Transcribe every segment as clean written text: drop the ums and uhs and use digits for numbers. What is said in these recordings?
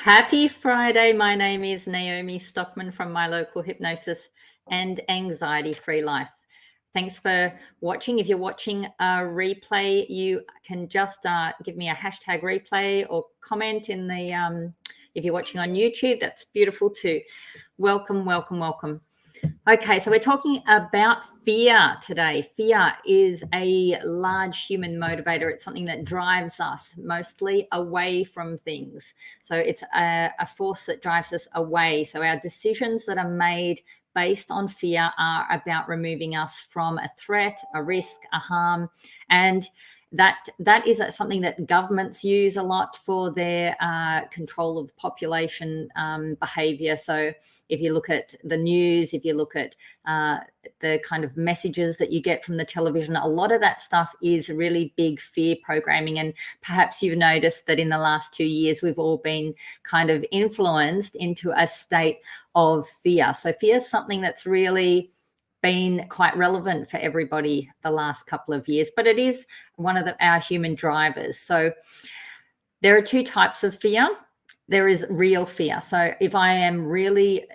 Happy Friday. My name is Naomi Stockman from my local hypnosis and anxiety-free life. Thanks for watching. If you're watching a replay, you can just give me a hashtag replay or comment in the, if you're watching on YouTube, that's beautiful too. Welcome, welcome, welcome. Okay, so we're talking about fear today. Fear is a large human motivator. It's something that drives us mostly away from things. So it's a force that drives us away. So our decisions that are made based on fear are about removing us from a threat, a risk, a harm, and that is something that governments use a lot for their control of population behavior. So if you look at the news, if you look at the kind of messages that you get from the television, a lot of that stuff is really big fear programming. And perhaps you've noticed that in the last 2 years, we've all been kind of influenced into a state of fear. So fear is something that's really been quite relevant for everybody the last couple of years, but it is one of our human drivers. So there are two types of fear. There is real fear. So if I am really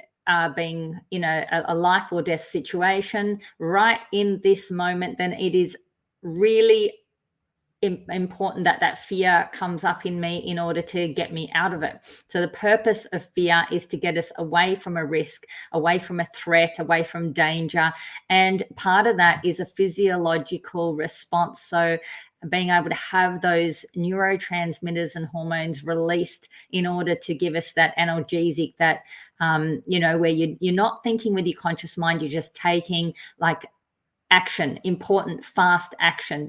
being, a life or death situation right in this moment, then it is really important that fear comes up in me in order to get me out of it. So the purpose of fear is to get us away from a risk, away from a threat, away from danger. And part of that is a physiological response. So being able to have those neurotransmitters and hormones released in order to give us that analgesic, that, where you're not thinking with your conscious mind, you're just taking like action, important, fast action,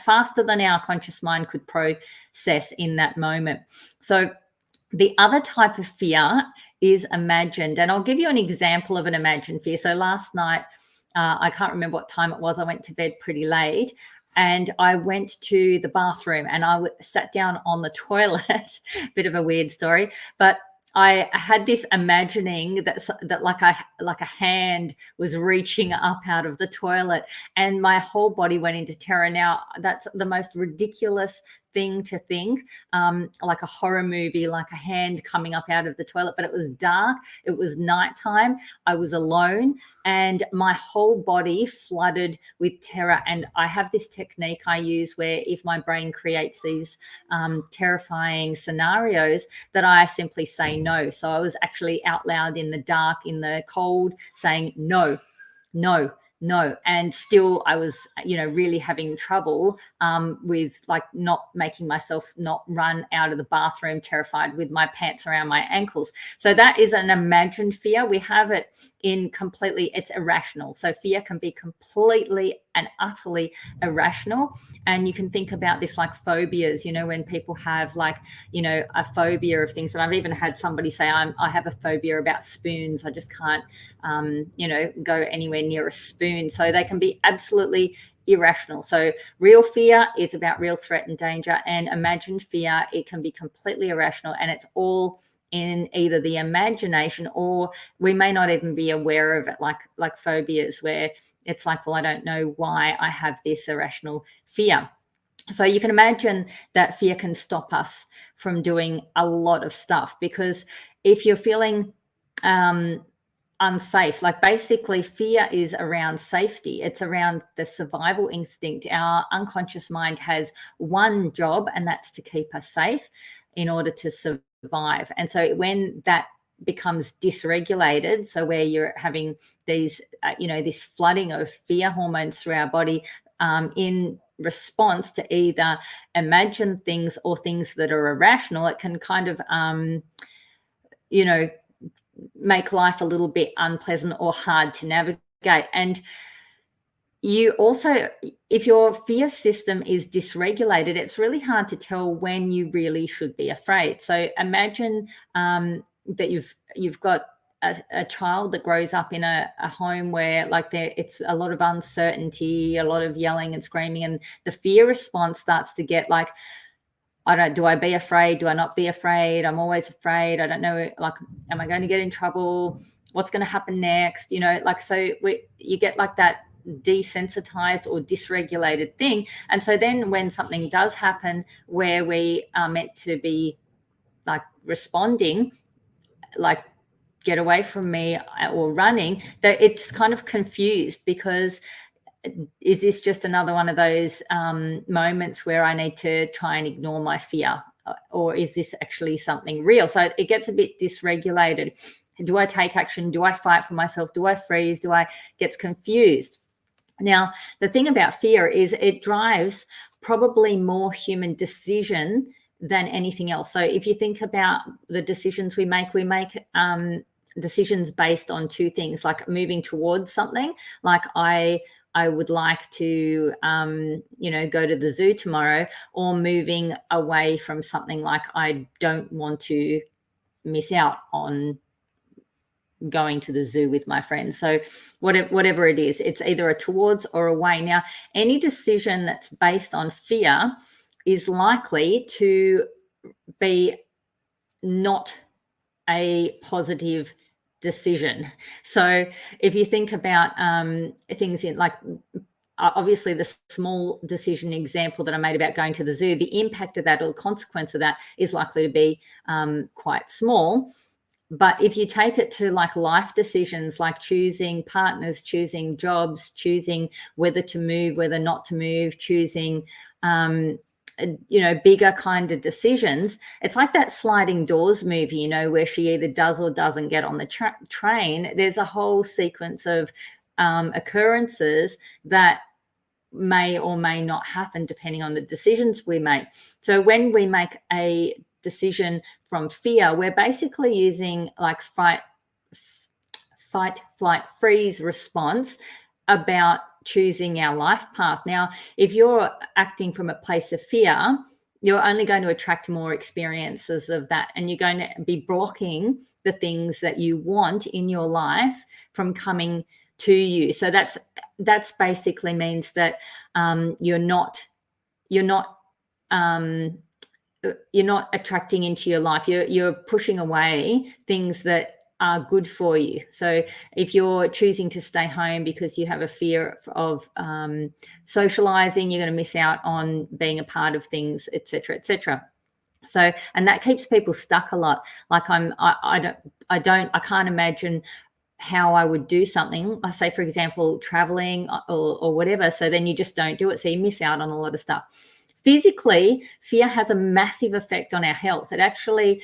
faster than our conscious mind could process in that moment. So the other type of fear is imagined. And I'll give you an example of an imagined fear. So last night, I can't remember what time it was. I went to bed pretty late. And I went to the bathroom and I sat down on the toilet. Bit of a weird story, but I had this imagining that like a hand was reaching up out of the toilet, and my whole body went into terror. Now that's the most ridiculous thing to think, like a horror movie, like a hand coming up out of the toilet. But it was dark. It was nighttime. I was alone, and my whole body flooded with terror. And I have this technique I use where if my brain creates these terrifying scenarios, that I simply say no. So I was actually out loud in the dark, in the cold, saying no, no, no. And still I was, really having trouble with like not making myself not run out of the bathroom terrified with my pants around my ankles. So that is an imagined fear. We have it in completely, it's irrational. So fear can be completely and utterly irrational. And you can think about this like phobias, when people have like, a phobia of things. And I've even had somebody say, I have a phobia about spoons. I just can't, go anywhere near a spoon. So they can be absolutely irrational. So real fear is about real threat and danger, and imagined fear, it can be completely irrational, and it's all in either the imagination, or we may not even be aware of it, like phobias, where it's like, well, I don't know why I have this irrational fear. So you can imagine that fear can stop us from doing a lot of stuff, because if you're feeling unsafe, like basically fear is around safety. It's around the survival instinct. Our unconscious mind has one job, and that's to keep us safe in order to survive. And so when that becomes dysregulated, so where you're having these, this flooding of fear hormones through our body in response to either imagined things or things that are irrational, it can kind of, make life a little bit unpleasant or hard to navigate. And you also, if your fear system is dysregulated, it's really hard to tell when you really should be afraid. So imagine that you've got a child that grows up in a home where like it's a lot of uncertainty, a lot of yelling and screaming, and the fear response starts to get like, do I be afraid? Do I not be afraid? I'm always afraid. I don't know, like, am I going to get in trouble? What's going to happen next? So you get like that desensitized or dysregulated thing. And so then when something does happen where we are meant to be like responding, like get away from me or running, that it's kind of confused, because is this just another one of those moments where I need to try and ignore my fear? Or is this actually something real? So it gets a bit dysregulated. Do I take action? Do I fight for myself? Do I freeze? Do I get confused? Now, the thing about fear is it drives probably more human decision than anything else. So if you think about the decisions we make decisions based on two things, like moving towards something, like I would like to, go to the zoo tomorrow, or moving away from something, like I don't want to miss out on going to the zoo with my friends. So whatever it is, it's either a towards or away. Now, any decision that's based on fear is likely to be not a positive decision. So if you think about things in, like, obviously the small decision example that I made about going to the zoo, the impact of that or the consequence of that is likely to be quite small. But if you take it to like life decisions, like choosing partners, choosing jobs, choosing whether to move, whether not to move, choosing, bigger kind of decisions, it's like that sliding doors movie, where she either does or doesn't get on the train. There's a whole sequence of occurrences that may or may not happen depending on the decisions we make. So when we make a decision from fear, we're basically using like fight, flight, freeze response about choosing our life path. Now, if you're acting from a place of fear, you're only going to attract more experiences of that, and you're going to be blocking the things that you want in your life from coming to you. So that's basically means that you're not attracting into your life. You're pushing away things that are good for you. So if you're choosing to stay home because you have a fear of socializing, you're going to miss out on being a part of things, etc., etc. So, and that keeps people stuck a lot. Like I can't imagine how I would do something. I say, for example, traveling or whatever. So then you just don't do it. So you miss out on a lot of stuff. Physically, fear has a massive effect on our health. It actually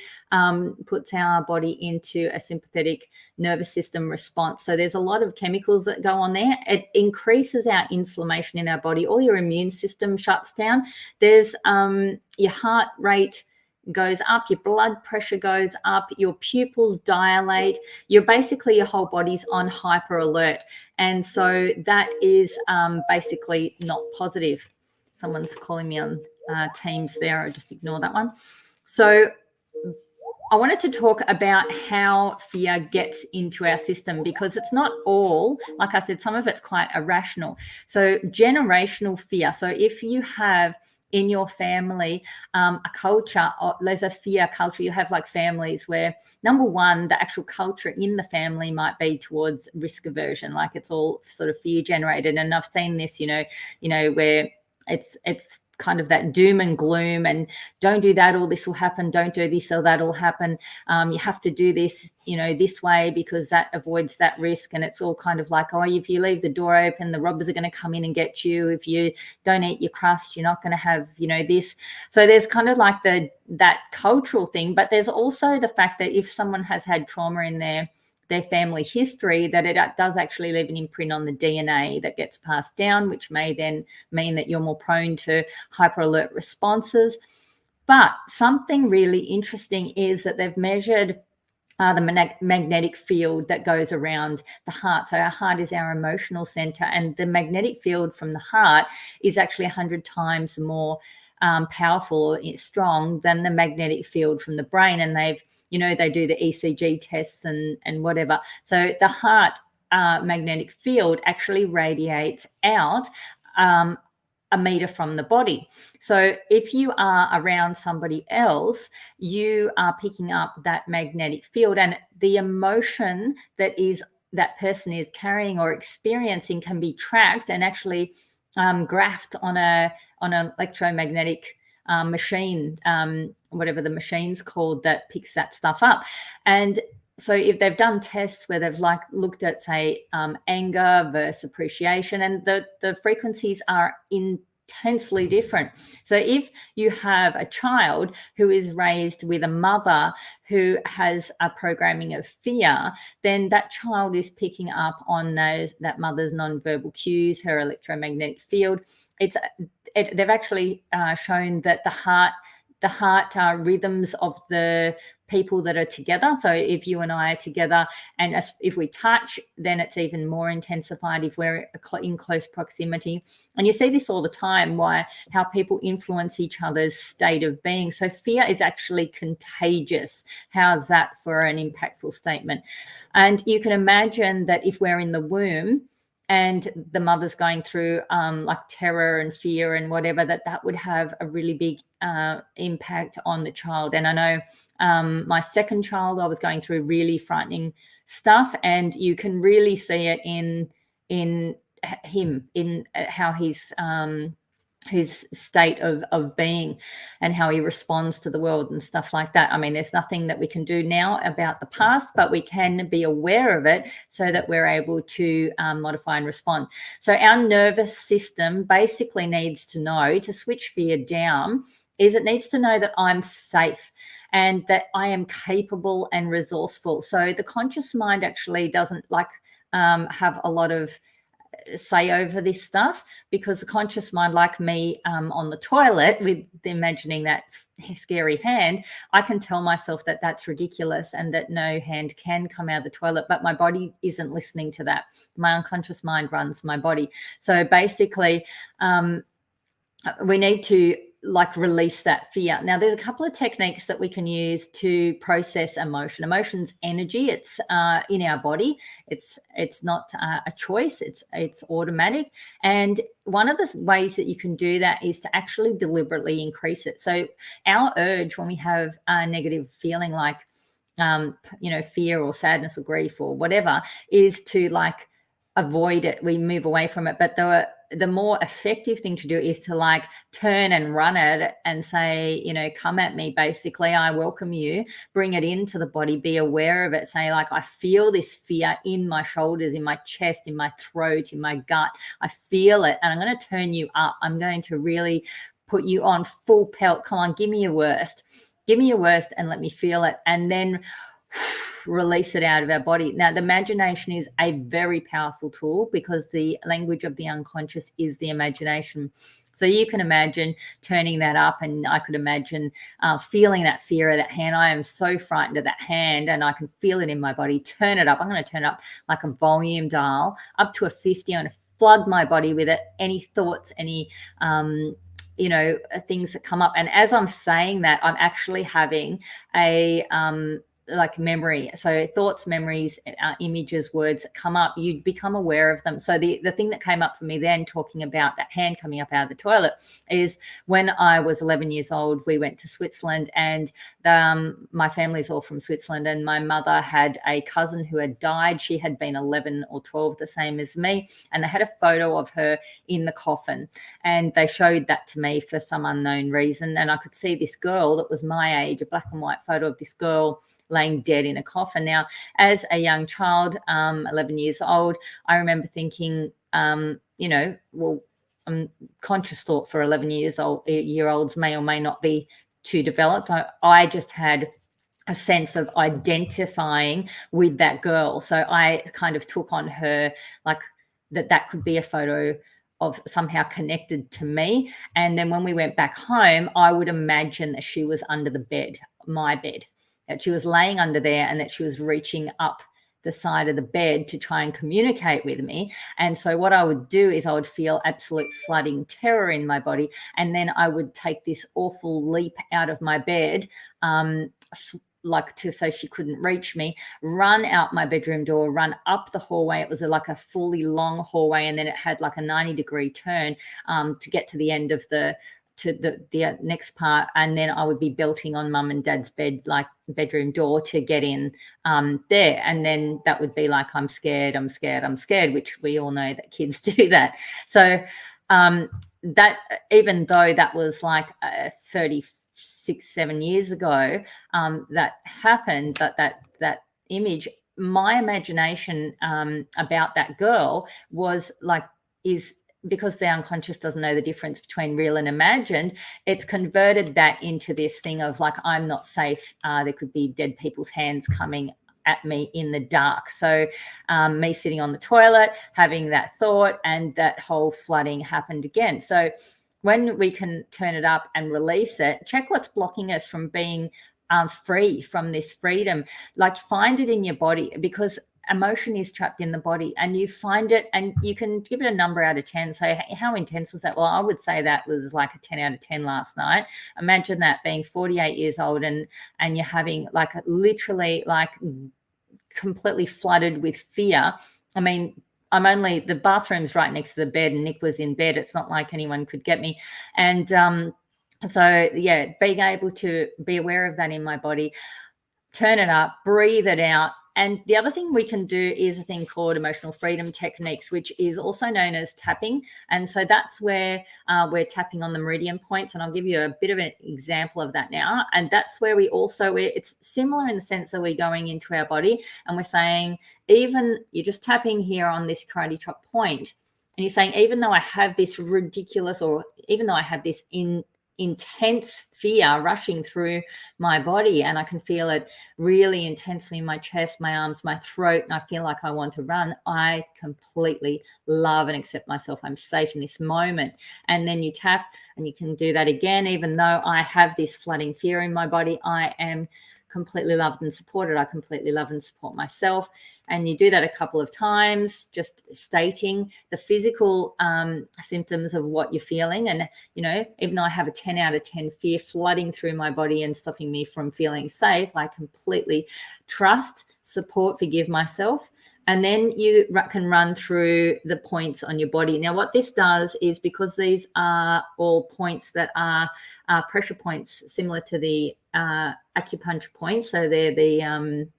puts our body into a sympathetic nervous system response. So there's a lot of chemicals that go on there. It increases our inflammation in our body. All your immune system shuts down. There's your heart rate goes up, your blood pressure goes up, your pupils dilate. Your whole body's on hyper alert. And so that is basically not positive. Someone's calling me on Teams there. I'll just ignore that one. So I wanted to talk about how fear gets into our system, because it's not all, like I said, some of it's quite irrational. So generational fear. So if you have in your family a culture, or there's a fear culture, you have like families where, number one, the actual culture in the family might be towards risk aversion, like it's all sort of fear generated. And I've seen this, where it's kind of that doom and gloom, and don't do that or this will happen, don't do this or that'll happen, you have to do this this way because that avoids that risk. And it's all kind of like, oh, if you leave the door open, the robbers are going to come in and get you. If you don't eat your crust, you're not going to have this. So there's kind of like that cultural thing. But there's also the fact that if someone has had trauma in their family history, that it does actually leave an imprint on the DNA that gets passed down, which may then mean that you're more prone to hyper-alert responses. But something really interesting is that they've measured the magnetic field that goes around the heart. So our heart is our emotional center, and the magnetic field from the heart is actually 100 times more powerful, strong than the magnetic field from the brain. And they do the ECG tests and whatever. So the heart magnetic field actually radiates out a meter from the body. So if you are around somebody else, you are picking up that magnetic field, and the emotion that person is carrying or experiencing can be tracked and actually graphed on an electromagnetic machine, whatever the machine's called, that picks that stuff up. And so if they've done tests where they've like looked at, say, anger versus appreciation, and the frequencies are intensely different. So if you have a child who is raised with a mother who has a programming of fear, then that child is picking up on that mother's nonverbal cues, her electromagnetic field. They've actually shown that the heart rhythms of the people that are together. So if you and I are together, and if we touch, then it's even more intensified if we're in close proximity. And you see this all the time, how people influence each other's state of being. So fear is actually contagious. How's that for an impactful statement? And you can imagine that if we're in the womb and the mother's going through like terror and fear and whatever, that would have a really big impact on the child. And I know my second child, I was going through really frightening stuff, and you can really see it in him, in how his state of being and how he responds to the world and stuff like that. I mean, there's nothing that we can do now about the past, but we can be aware of it so that we're able to modify and respond. So our nervous system basically needs to know, to switch fear down, is it needs to know that I'm safe and that I am capable and resourceful. So the conscious mind actually doesn't like have a lot of say over this stuff, because the conscious mind, like me on the toilet with imagining that scary hand, I can tell myself that that's ridiculous and that no hand can come out of the toilet, but my body isn't listening to that. My unconscious mind runs my body. So basically we need to like release that fear. Now, there's a couple of techniques that we can use to process emotion. Emotion's energy. It's in our body. It's not a choice. It's automatic. And one of the ways that you can do that is to actually deliberately increase it. So our urge when we have a negative feeling like fear or sadness or grief or whatever, is to like avoid it. We move away from it. But the more effective thing to do is to like turn and run at it and say, come at me, basically. I welcome you. Bring it into the body. Be aware of it. Say like, I feel this fear in my shoulders, in my chest, in my throat, in my gut. I feel it. And I'm going to turn you up. I'm going to really put you on full pelt. Come on, give me your worst. Give me your worst and let me feel it. And then release it out of our body. Now, the imagination is a very powerful tool because the language of the unconscious is the imagination. So you can imagine turning that up, and I could imagine feeling that fear of that hand. I am so frightened of that hand, and I can feel it in my body. Turn it up. I'm going to turn it up like a volume dial up to a 50. I'm going to flood my body with it. Any thoughts, any things that come up. And as I'm saying that, I'm actually having a like memory. So thoughts, memories, images, words that come up, you become aware of them. So the thing that came up for me then, talking about that hand coming up out of the toilet, is when I was 11 years old, we went to Switzerland, and my family's all from Switzerland, and my mother had a cousin who had died. She had been 11 or 12, the same as me, and they had a photo of her in the coffin, and they showed that to me for some unknown reason, and I could see this girl that was my age, a black and white photo of this girl laying dead in a coffin. Now, as a young child, 11 years old, I remember thinking, conscious thought for 11-year-olds may or may not be too developed. I just had a sense of identifying with that girl. So I kind of took on her, like that could be a photo of somehow connected to me. And then when we went back home, I would imagine that she was under the bed, my bed, that she was laying under there, and that she was reaching up the side of the bed to try and communicate with me. And so what I would do is I would feel absolute flooding terror in my body. And then I would take this awful leap out of my bed, so she couldn't reach me, run out my bedroom door, run up the hallway. It was like a fully long hallway, and then it had like a 90-degree turn to get to the end of the next part, and then I would be belting on mum and dad's bedroom door to get in there, and then that would be like, I'm scared, which we all know that kids do that. So that, even though that was like 36-7 years ago, that happened, but that image, my imagination about that girl was like, is because the unconscious doesn't know the difference between real and imagined, it's converted that into this thing of like, I'm not safe. There could be dead people's hands coming at me in the dark. So me sitting on the toilet, having that thought, and that whole flooding happened again. So when we can turn it up and release it, check what's blocking us from being free from this freedom. Like, find it in your body, because emotion is trapped in the body, and you find it, and you can give it a number out of 10. So how intense was that? Well, I would say that was like a 10 out of 10 last night. Imagine that, being 48 years old, and you're having like literally like completely flooded with fear. I mean, the bathroom's right next to the bed, and Nick was in bed. It's not like anyone could get me. And so yeah, being able to be aware of that in my body, turn it up, breathe it out. And the other thing we can do is a thing called emotional freedom techniques, which is also known as tapping. And so that's where we're tapping on the meridian points. And I'll give you a bit of an example of that now. And that's where it's similar in the sense that we're going into our body and we're saying, even you're just tapping here on this karate chop point, and you're saying, even though I have this ridiculous, or even though I have this intense fear rushing through my body, and I can feel it really intensely in my chest, my arms, my throat, and I feel like I want to run, I completely love and accept myself. I'm safe in this moment. And then you tap, and you can do that again. Even though I have this flooding fear in my body, I am completely loved and supported. I completely love and support myself. And you do that a couple of times, just stating the physical symptoms of what you're feeling. And, even though I have a 10 out of 10 fear flooding through my body and stopping me from feeling safe, I completely trust, support, forgive myself. And then you can run through the points on your body. Now, what this does is, because these are all points that are pressure points similar to the acupuncture points, so they're the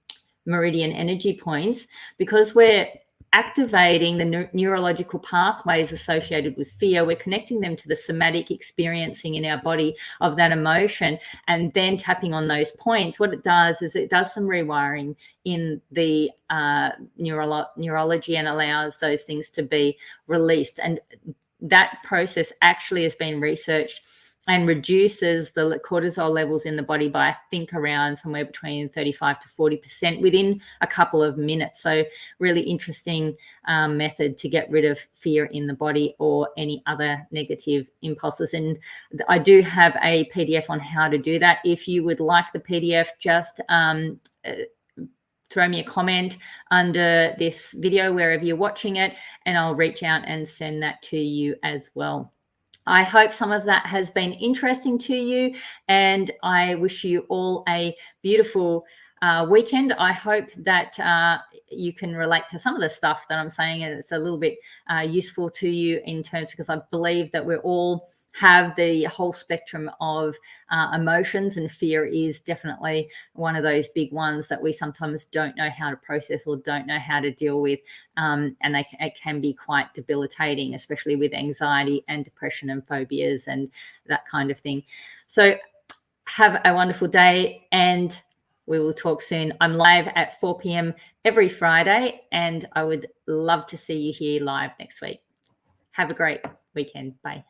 meridian energy points, because we're activating the neurological pathways associated with fear, we're connecting them to the somatic experiencing in our body of that emotion, and then tapping on those points. What it does is it does some rewiring in the neurology and allows those things to be released. And that process actually has been researched and reduces the cortisol levels in the body by, I think, around somewhere between 35 to 40% within a couple of minutes. So really interesting method to get rid of fear in the body or any other negative impulses. And I do have a PDF on how to do that. If you would like the PDF, just throw me a comment under this video, wherever you're watching it, and I'll reach out and send that to you as well. I hope some of that has been interesting to you, and I wish you all a beautiful weekend. I hope that you can relate to some of the stuff that I'm saying, and it's a little bit useful to you in terms, because I believe that we're all have the whole spectrum of emotions, and fear is definitely one of those big ones that we sometimes don't know how to process or don't know how to deal with, and it can be quite debilitating, especially with anxiety and depression and phobias and that kind of thing. So have a wonderful day, and we will talk soon. I'm live at 4 p.m. every Friday, and I would love to see you here live next week. Have a great weekend. Bye.